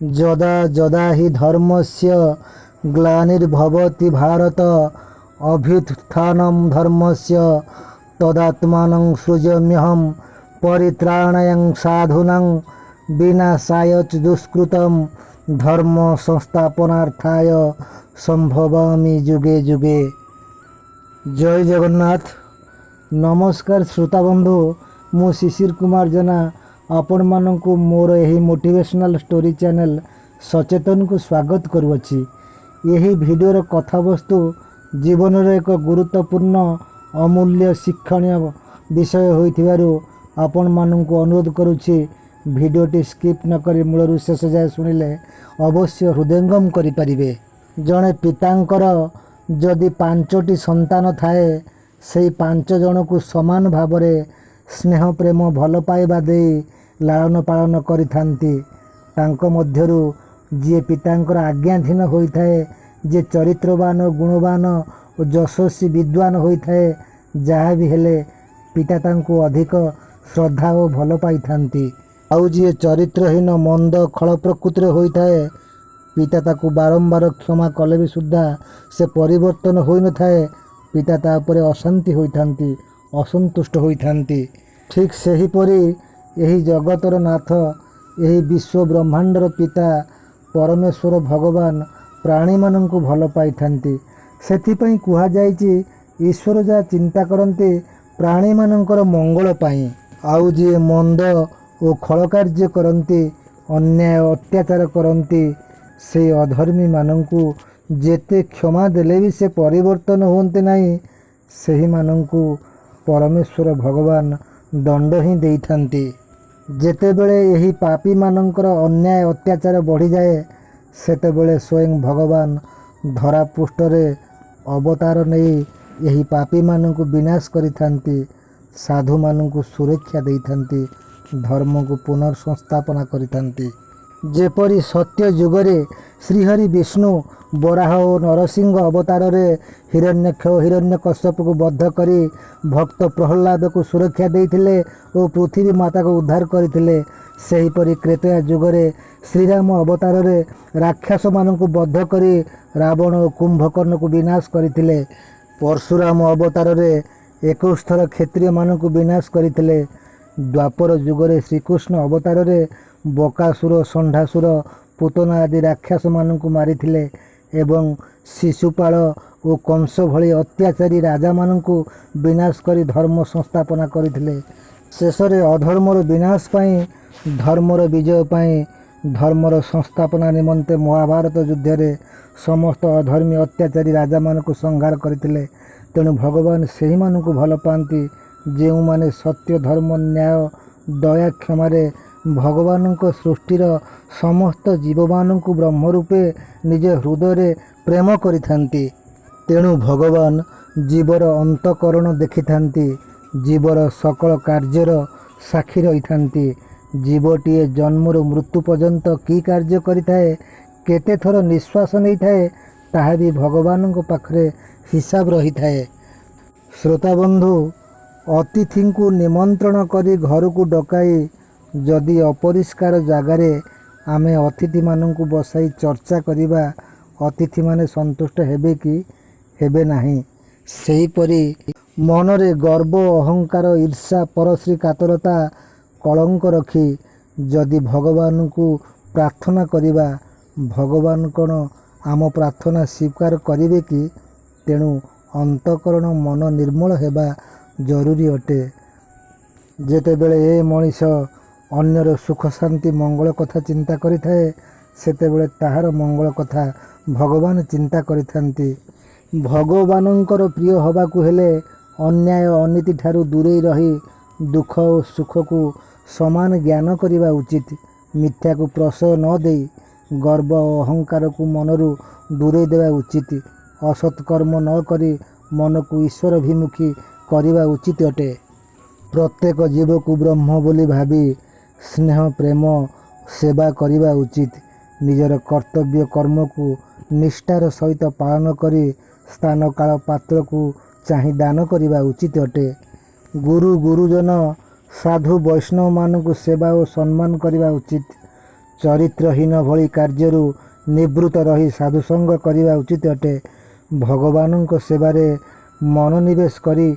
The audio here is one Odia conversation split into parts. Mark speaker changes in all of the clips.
Speaker 1: যদা যদা হি ধর্মস্য গ্লানির্ভবতি ভারত অভ্যুত্থানম ধর্মস্য তদাত্মানং সৃজাম্যহম পরিত্রাণায়ং সাধুনাং বিনাশায় চ দুষ্কৃতম ধর্ম সংস্থাপনার্থায় সম্ভবামি যুগে যুগে। জয় জগন্নাଥ। নমস্କାର শ্ରୋତା ବନ୍ଧୁ, ମୁଁ ଶିଶିର କୁମାର ଜେନା ଆପଣମାନଙ୍କୁ ମୋର ଏହି ମୋଟିଭେସନାଲ୍ ଷ୍ଟୋରି ଚ୍ୟାନେଲ୍ ସଚେତନକୁ ସ୍ୱାଗତ କରୁଅଛି। ଏହି ଭିଡ଼ିଓର କଥାବସ୍ତୁ ଜୀବନର ଏକ ଗୁରୁତ୍ୱପୂର୍ଣ୍ଣ ଅମୂଲ୍ୟ ଶିକ୍ଷଣୀୟ ବିଷୟ ହୋଇଥିବାରୁ ଆପଣମାନଙ୍କୁ ଅନୁରୋଧ କରୁଛି ଭିଡ଼ିଓଟି ସ୍କିପ୍ ନକରି ମୂଳରୁ ଶେଷ ଯାଏ ଶୁଣିଲେ ଅବଶ୍ୟ ହୃଦୟଙ୍ଗମ କରିପାରିବେ। ଜଣେ ପିତାଙ୍କର ଯଦି 5ଟି ସନ୍ତାନ ଥାଏ, ସେହି 5 ଜଣକୁ ସମାନ ଭାବରେ ସ୍ନେହ ପ୍ରେମ ଭଲ ପାଇବା ଦେଇ ଲାଳନ ପାଳନ କରିଥାନ୍ତି। ତାଙ୍କ ମଧ୍ୟରୁ ଯିଏ ପିତାଙ୍କର ଆଜ୍ଞାଧୀନ ହୋଇଥାଏ, ଯିଏ ଚରିତ୍ରବାନ ଗୁଣବାନ ଓ ଯଶସ୍ୱୀ ବିଦ୍ୱାନ ହୋଇଥାଏ, ଯାହା ବି ହେଲେ ପିତା ତାଙ୍କୁ ଅଧିକ ଶ୍ରଦ୍ଧା ଓ ଭଲ ପାଇଥାନ୍ତି। ଆଉ ଯିଏ ଚରିତ୍ରହୀନ ମନ୍ଦ ଖଳ ପ୍ରକୃତିରେ ହୋଇଥାଏ, ପିତା ତାକୁ ବାରମ୍ବାର କ୍ଷମା କଲେ ବି ସୁଦ୍ଧା ସେ ପରିବର୍ତ୍ତନ ହୋଇନଥାଏ। ପିତା ତା ଉପରେ ଅଶାନ୍ତି ହୋଇଥାନ୍ତି, ଅସନ୍ତୁଷ୍ଟ ହୋଇଥାନ୍ତି। ଠିକ୍ ସେହିପରି ଏହି ଜଗତର ନାଥ, ଏହି ବିଶ୍ୱ ବ୍ରହ୍ମାଣ୍ଡର ପିତା ପରମେଶ୍ୱର ଭଗବାନ ପ୍ରାଣୀମାନଙ୍କୁ ଭଲ ପାଇଥାନ୍ତି। ସେଥିପାଇଁ କୁହାଯାଇଛି, ଈଶ୍ୱର ଯାହା ଚିନ୍ତା କରନ୍ତି ପ୍ରାଣୀମାନଙ୍କର ମଙ୍ଗଳ ପାଇଁ। ଆଉ ଯିଏ ମନ୍ଦ ଓ ଖଳ କାର୍ଯ୍ୟ କରନ୍ତି, ଅନ୍ୟାୟ ଅତ୍ୟାଚାର କରନ୍ତି, ସେହି ଅଧର୍ମୀମାନଙ୍କୁ ଯେତେ କ୍ଷମା ଦେଲେ ବି ସେ ପରିବର୍ତ୍ତନ ହୁଅନ୍ତି ନାହିଁ। ସେହିମାନଙ୍କୁ ପରମେଶ୍ୱର ଭଗବାନ ଦଣ୍ଡ ହିଁ ଦେଇଥାନ୍ତି। ଯେତେବେଳେ ଏହି ପାପୀମାନଙ୍କର ଅନ୍ୟାୟ ଅତ୍ୟାଚାର ବଢ଼ିଯାଏ, ସେତେବେଳେ ସ୍ୱୟଂ ଭଗବାନ ଧରାପୃଷ୍ଠରେ ଅବତାର ନେଇ ଏହି ପାପୀମାନଙ୍କୁ ବିନାଶ କରିଥାନ୍ତି, ସାଧୁମାନଙ୍କୁ ସୁରକ୍ଷା ଦେଇଥାନ୍ତି, ଧର୍ମକୁ ପୁନଃସଂସ୍ଥାପନା କରିଥାନ୍ତି। ଯେପରି ସତ୍ୟ ଯୁଗରେ ଶ୍ରୀହରି ବିଷ୍ଣୁ ବରାହ ଓ ନରସିଂହ ଅବତାରରେ ହିରଣ୍ୟକ୍ଷ ଓ ହିରଣ୍ୟକଶ୍ୟପକୁ ବଦ୍ଧ କରି ଭକ୍ତ ପ୍ରହ୍ଲାଦକୁ ସୁରକ୍ଷା ଦେଇଥିଲେ ଓ ପୃଥିବୀ ମାତାକୁ ଉଦ୍ଧାର କରିଥିଲେ, ସେହିପରି ତ୍ରେତୟା ଯୁଗରେ ଶ୍ରୀରାମ ଅବତାରରେ ରାକ୍ଷସମାନଙ୍କୁ ବଦ୍ଧ କରି ରାବଣ ଓ କୁମ୍ଭକର୍ଣ୍ଣକୁ ବିନାଶ କରିଥିଲେ। ପରଶୁରାମ ଅବତାରରେ 21 ଥର କ୍ଷତ୍ରିୟମାନଙ୍କୁ ବିନାଶ କରିଥିଲେ। ଦ୍ୱାପର ଯୁଗରେ ଶ୍ରୀକୃଷ୍ଣ ଅବତାରରେ ବକାସୁର, ଷଣ୍ଢାସୁର, ପୂତନା ଆଦି ରାକ୍ଷସମାନଙ୍କୁ ମାରିଥିଲେ ଏବଂ ଶିଶୁପାଳ ଓ କଂସ ଭଳି ଅତ୍ୟାଚାରୀ ରାଜାମାନଙ୍କୁ ବିନାଶ କରି ଧର୍ମ ସଂସ୍ଥାପନା କରିଥିଲେ। ଶେଷରେ ଅଧର୍ମର ବିନାଶ ପାଇଁ, ଧର୍ମର ବିଜୟ ପାଇଁ, ଧର୍ମର ସଂସ୍ଥାପନା ନିମନ୍ତେ ମହାଭାରତ ଯୁଦ୍ଧରେ ସମସ୍ତ ଅଧର୍ମୀ ଅତ୍ୟାଚାରୀ ରାଜାମାନଙ୍କୁ ସଂହାର କରିଥିଲେ। ତେଣୁ ଭଗବାନ ସେହିମାନଙ୍କୁ ଭଲ ପାଆନ୍ତି ଯେଉଁମାନେ ସତ୍ୟ, ଧର୍ମ, ନ୍ୟାୟ, ଦୟା, କ୍ଷମାରେ ଭଗବାନଙ୍କ ସୃଷ୍ଟିର ସମସ୍ତ ଜୀବମାନଙ୍କୁ ବ୍ରହ୍ମ ରୂପେ ନିଜ ହୃଦୟରେ ପ୍ରେମ କରିଥାନ୍ତି। ତେଣୁ ଭଗବାନ ଜୀବର ଅନ୍ତଃକରଣ ଦେଖିଥାନ୍ତି, ଜୀବର ସକଳ କାର୍ଯ୍ୟର ସାକ୍ଷୀ ରହିଥାନ୍ତି। ଜୀବଟିଏ ଜନ୍ମରୁ ମୃତ୍ୟୁ ପର୍ଯ୍ୟନ୍ତ କି କାର୍ଯ୍ୟ କରିଥାଏ, କେତେ ଥର ନିଶ୍ୱାସ ନେଇଥାଏ, ତାହା ବି ଭଗବାନଙ୍କ ପାଖରେ ହିସାବ ରହିଥାଏ। ଶ୍ରୋତାବନ୍ଧୁ, ଅତିଥିଙ୍କୁ ନିମନ୍ତ୍ରଣ କରି ଘରକୁ ଡକାଇ ଯଦି ଅପରିଷ୍କାର ଜାଗାରେ ଆମେ ଅତିଥିମାନଙ୍କୁ ବସାଇ ଚର୍ଚ୍ଚା କରିବା, ଅତିଥିମାନେ ସନ୍ତୁଷ୍ଟ ହେବେ କି ହେବେ ନାହିଁ? ସେହିପରି ମନରେ ଗର୍ବ, ଅହଙ୍କାର, ଈର୍ଷା, ପରଶ୍ରୀ କାତରତା, କଳଙ୍କ ରଖି ଯଦି ଭଗବାନଙ୍କୁ ପ୍ରାର୍ଥନା କରିବା, ଭଗବାନ କ'ଣ ଆମ ପ୍ରାର୍ଥନା ସ୍ୱୀକାର କରିବେ କି? ତେଣୁ ଅନ୍ତଃକରଣ ମନ ନିର୍ମଳ ହେବା ଜରୁରୀ ଅଟେ। ଯେତେବେଳେ ଏ ମଣିଷ ଅନ୍ୟର ସୁଖ, ଶାନ୍ତି, ମଙ୍ଗଳ କଥା ଚିନ୍ତା କରିଥାଏ, ସେତେବେଳେ ତାହାର ମଙ୍ଗଳ କଥା ଭଗବାନ ଚିନ୍ତା କରିଥାନ୍ତି। ଭଗବାନଙ୍କର ପ୍ରିୟ ହେବାକୁ ହେଲେ ଅନ୍ୟାୟ ଅନୀତି ଠାରୁ ଦୂରେଇ ରହି ଦୁଃଖ ଓ ସୁଖକୁ ସମାନ ଜ୍ଞାନ କରିବା ଉଚିତ। ମିଥ୍ୟାକୁ ପ୍ରଶ୍ରୟ ନ ଦେଇ ଗର୍ବ ଓ ଅହଙ୍କାରକୁ ମନରୁ ଦୂରେଇ ଦେବା ଉଚିତ। ଅସତ୍ କର୍ମ ନ କରି ମନକୁ ଈଶ୍ୱରାଭିମୁଖୀ କରିବା ଉଚିତ ଅଟେ। ପ୍ରତ୍ୟେକ ଜୀବକୁ ବ୍ରହ୍ମ ବୋଲି ଭାବି ସ୍ନେହ, ପ୍ରେମ, ସେବା କରିବା ଉଚିତ। ନିଜର କର୍ତ୍ତବ୍ୟ କର୍ମକୁ ନିଷ୍ଠାର ସହିତ ପାଳନ କରି ସ୍ଥାନ, କାଳ, ପାତ୍ରକୁ ଚାହିଁ ଦାନ କରିବା ଉଚିତ ଅଟେ। ଗୁରୁ, ଗୁରୁଜନ, ସାଧୁ, ବୈଷ୍ଣବମାନଙ୍କୁ ସେବା ଓ ସମ୍ମାନ କରିବା ଉଚିତ। ଚରିତ୍ରହୀନ ଭଳି କାର୍ଯ୍ୟରୁ ନିବୃତ୍ତ ରହି ସାଧୁସଙ୍ଗ କରିବା ଉଚିତ ଅଟେ। ଭଗବାନଙ୍କ ସେବାରେ ମନୋନିବେଶ କରି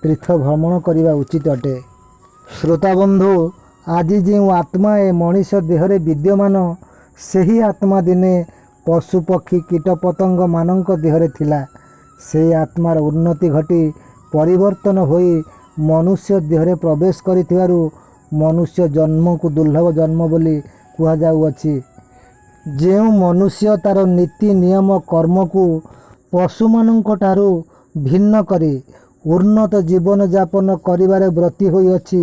Speaker 1: ତୀର୍ଥ ଭ୍ରମଣ କରିବା ଉଚିତ ଅଟେ। ଶ୍ରୋତାବନ୍ଧୁ, ଆଜି ଯେଉଁ ଆତ୍ମା ଏ ମଣିଷ ଦେହରେ ବିଦ୍ୟମାନ, ସେହି ଆତ୍ମା ଦିନେ ପଶୁ ପକ୍ଷୀ କୀଟପତଙ୍ଗ ମାନଙ୍କ ଦେହରେ ଥିଲା। ସେହି ଆତ୍ମାର ଉନ୍ନତି ଘଟି ପରିବର୍ତ୍ତନ ହୋଇ ମନୁଷ୍ୟ ଦେହରେ ପ୍ରବେଶ କରିଥିବାରୁ ମନୁଷ୍ୟ ଜନ୍ମକୁ ଦୁର୍ଲଭ ଜନ୍ମ ବୋଲି କୁହାଯାଉଅଛି। ଯେଉଁ ମନୁଷ୍ୟ ତାର ନୀତି ନିୟମ କର୍ମକୁ ପଶୁମାନଙ୍କ ଠାରୁ ଭିନ୍ନ କରି ଉନ୍ନତ ଜୀବନଯାପନ କରିବାରେ ବ୍ରତୀ ହୋଇଅଛି,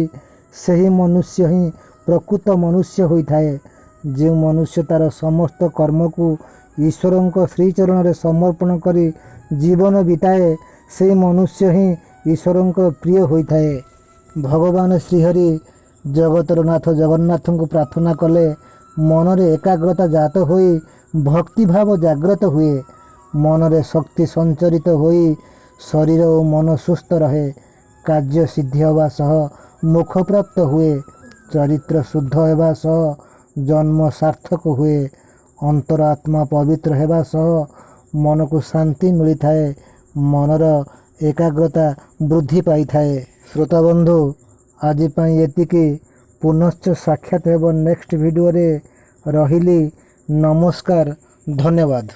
Speaker 1: ସେହି ମନୁଷ୍ୟ ହିଁ ପ୍ରକୃତ ମନୁଷ୍ୟ ହୋଇଥାଏ। ଯେଉଁ ମନୁଷ୍ୟ ତାର ସମସ୍ତ କର୍ମକୁ ଈଶ୍ୱରଙ୍କ ଶ୍ରୀଚରଣରେ ସମର୍ପଣ କରି ଜୀବନ ବିତାଏ, ସେହି ମନୁଷ୍ୟ ହିଁ ଈଶ୍ୱରଙ୍କ ପ୍ରିୟ ହୋଇଥାଏ। ଭଗବାନ ଶ୍ରୀହରି ଜଗତର ନାଥ ଜଗନ୍ନାଥଙ୍କୁ ପ୍ରାର୍ଥନା କଲେ ମନରେ ଏକାଗ୍ରତା ଜାତ ହୋଇ ଭକ୍ତିଭାବ ଜାଗ୍ରତ ହୁଏ। ମନରେ ଶକ୍ତି ସଞ୍ଚରିତ ହୋଇ ଶରୀର ଓ ମନ ସୁସ୍ଥ ରହେ। କାର୍ଯ୍ୟ ସିଦ୍ଧି ହେବା ସହ ମୋକ୍ଷପ୍ରାପ୍ତ ହୁଏ। ଚରିତ୍ର ଶୁଦ୍ଧ ହେବା ସହ ଜନ୍ମ ସାର୍ଥକ ହୁଏ। ଅନ୍ତର ଆତ୍ମା ପବିତ୍ର ହେବା ସହ ମନକୁ ଶାନ୍ତି ମିଳିଥାଏ। ମନର ଏକାଗ୍ରତା ବୃଦ୍ଧି ପାଇଥାଏ। ଶ୍ରୋତାବନ୍ଧୁ, ଆଜି ପାଇଁ ଏତିକି। ପୁନଶ୍ଚ ସାକ୍ଷାତ ହେବ ନେକ୍ସଟ ଭିଡ଼ିଓରେ। ରହିଲି, ନମସ୍କାର, ଧନ୍ୟବାଦ।